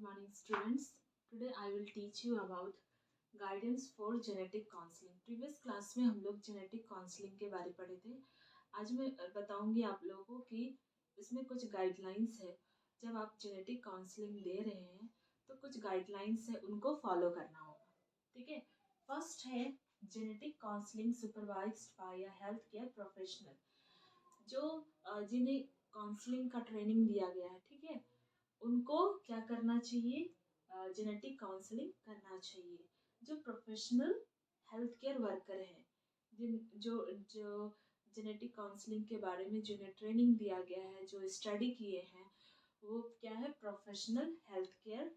morning students. Today I will teach you about guidance for genetic counseling. Previous class में हम लोग genetic counselling के बारे पढ़े थे. आज मैं बताऊंगी आप लोगों को कि इसमें कुछ गाइडलाइंस है. जब आप जेनेटिक काउंसलिंग दे रहे हैं तो कुछ गाइडलाइंस है, उनको फॉलो करना होगा. ठीक है. फर्स्ट है genetic counselling supervised by a health care professional. जो जिन्हें काउंसलिंग का ट्रेनिंग दिया गया है, ठीक है, उनको क्या करना चाहिए? जेनेटिक काउंसलिंग करना चाहिए. जो प्रोफेशनल हेल्थ केयर वर्कर हैं, जिन जो जो जेनेटिक काउंसलिंग के बारे में जिन्हें ट्रेनिंग दिया गया है, जो स्टडी किए हैं, वो क्या है? प्रोफेशनल हेल्थ केयर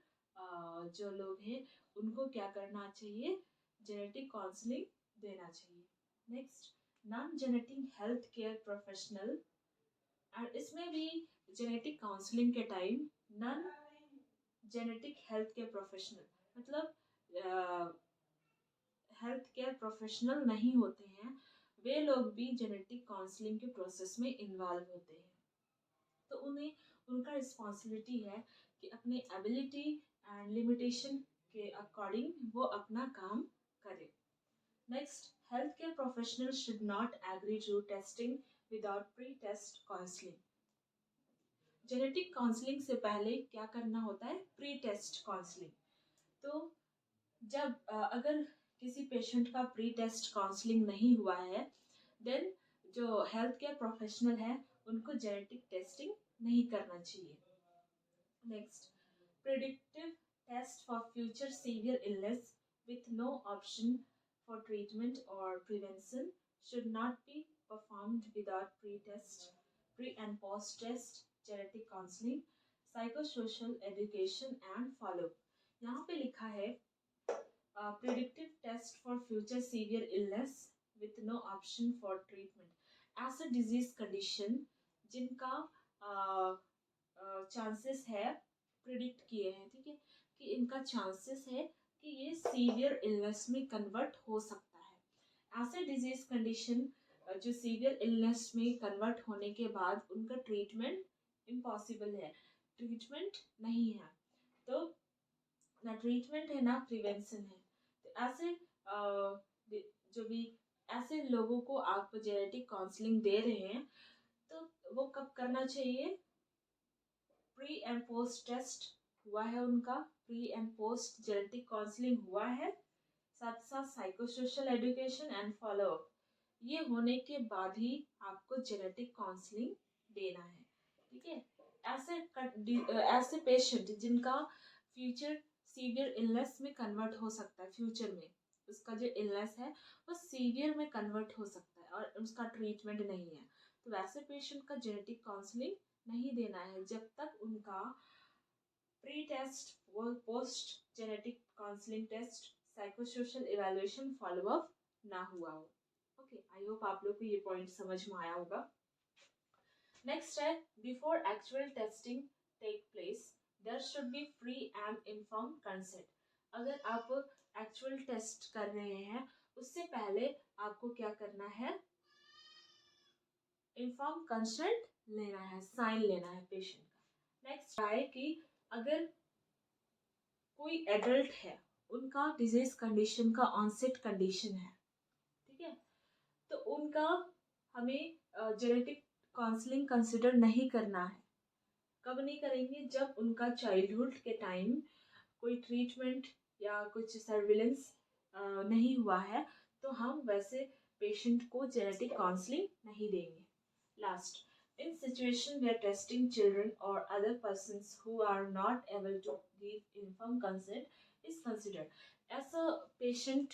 जो लोग हैं, उनको क्या करना चाहिए? जेनेटिक काउंसलिंग देना चाहिए. Next, non genetic health care professional. और इसमें भी जेनेटिक काउंसलिंग के time non genetic health care professional मतलब हेल्थ केयर प्रोफेशनल नहीं होते हैं, वे लोग भी जेनेटिक काउंसलिंग के प्रोसेस में इन्वॉल्व होते हैं. तो उन्हें उनका रिस्पॉन्सिबिलिटी है कि अपने एबिलिटी एंड लिमिटेशन के अकॉर्डिंग वो अपना काम करें. Next, health care professional should not agree to testing without pre test counselling. Genetic counselling से पहले क्या करना होता है? Pre test counselling. तो जब अगर किसी पेशेंट का प्री टेस्ट काउंसलिंग नहीं हुआ है, देन जो हेल्थ केयर प्रोफेशनल है, उनको जेनेटिक टेस्टिंग नहीं करना चाहिए. Next, predictive test for future severe illness with no option for treatment or prevention should not be performed without pre and post-test genetic counseling, psychosocial education and follow. यहाँ पे लिखा है predictive test for future severe illness with no option for treatment. ऐसा disease condition जिनका chances है, predict किए हैं, ठीक है, कि इनका चांसेस है कि ये सीवियर इलनेस में कन्वर्ट हो सकता है. ऐसे डिजीज कंडीशन जो सीवियर इलनेस में कन्वर्ट होने के बाद उनका ट्रीटमेंट इम्पॉसिबल है, ट्रीटमेंट नहीं है. तो ना ट्रीटमेंट है ना प्रिवेंशन है. तो ऐसे जो भी ऐसे लोगों को आप जेनेटिक काउंसलिंग दे रहे हैं, तो वो कब करना चाहिए? प्री एंड पोस्ट टेस्ट हुआ है उनका, pre and post genetic counselling हुआ है, साथ साथ साइकोसोशल एजुकेशन एंड फॉलोअप, ये होने के बाद ही आपको जेनेटिक काउंसलिंग देना है. ठीक है. ऐसे पेशेंट जिनका फ्यूचर सीवियर इलनेस में कन्वर्ट हो सकता है, फ्यूचर में उसका जो इलनेस है वो सीवियर में कन्वर्ट हो सकता है और उसका ट्रीटमेंट नहीं है, तो वैसे पेशेंट का जेनेटिक काउंसलिंग नहीं देना है जब तक उनका प्री टेस्ट और post genetic counselling test, psychosocial evaluation, follow up ना हुआ हो. ओके, आई होप आप लोग को ये पॉइंट समझ में आया होगा. नेक्स्ट है, before actual testing take place there should be free and informed consent. अगर आप एक्चुअल टेस्ट कर रहे हैं, उससे पहले आपको क्या करना है? इन्फॉर्म कंसेंट लेना है, साइन लेना है पेशेंट का. नेक्स्ट है कि अगर कोई एडल्ट है, उनका डिजीज कंडीशन का ऑनसेट कंडीशन है, ठीक है, तो उनका हमें जेनेटिक काउंसलिंग कंसिडर नहीं करना है. कब नहीं करेंगे? जब उनका चाइल्डहुड के टाइम कोई ट्रीटमेंट या कुछ सर्विलेंस नहीं हुआ है, तो हम वैसे पेशेंट को जेनेटिक काउंसलिंग नहीं देंगे. Last, in situation where testing children or other persons who are not able to give informed consent is considered. ऐसा पेशेंट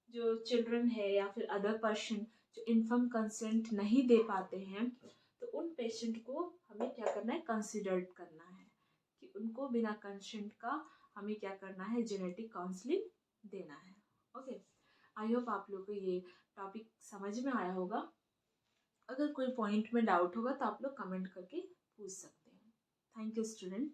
जो चिल्ड्रन है या फिर अदर पर्सन जो इन्फॉर्म कंसेंट नहीं दे पाते हैं, तो उन पेशेंट को हमें क्या करना है? कंसिडर करना है कि उनको बिना कंसेंट का हमें क्या करना है? जेनेटिक काउंसलिंग देना है. ओके, आई होप आप लोग को ये टॉपिक समझ में आया होगा. अगर कोई पॉइंट में डाउट होगा तो आप लोग कमेंट करके पूछ सकते हैं. Thank you student.